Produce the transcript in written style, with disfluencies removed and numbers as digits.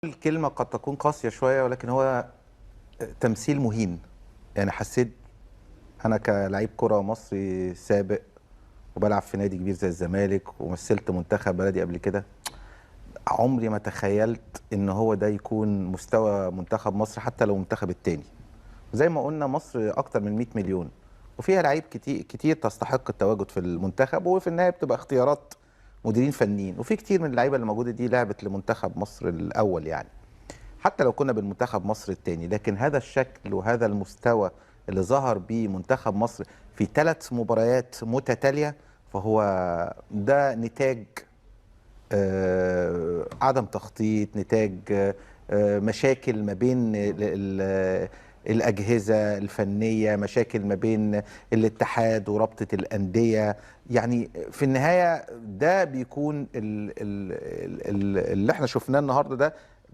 الكلمة قد تكون قاسية شوية، ولكن هو تمثيل مهين. يعني حسيت أنا كلاعب كرة مصري سابق وبلعب في نادي كبير زي الزمالك ومثلت منتخب بلدي قبل كده، عمري ما تخيلت إن هو ده يكون مستوى منتخب مصر حتى لو المنتخب التاني. زي ما قلنا مصر أكتر من 100 مليون وفيها لعيب كتير كتير تستحق التواجد في المنتخب، وفي النهاية بتبقى اختيارات مديرين فنيين، وفي كتير من اللعيبة اللي موجودة دي لعبت لمنتخب مصر الأول يعني. حتى لو كنا بالمنتخب مصر الثاني، لكن هذا الشكل وهذا المستوى اللي ظهر بيه منتخب مصر في 3 مباريات متتالية، فهو ده نتاج عدم تخطيط، نتاج مشاكل ما بين الأجهزة الفنية، مشاكل ما بين الاتحاد ورابطة الأندية. يعني في النهاية ده بيكون اللي احنا شفناه النهاردة ده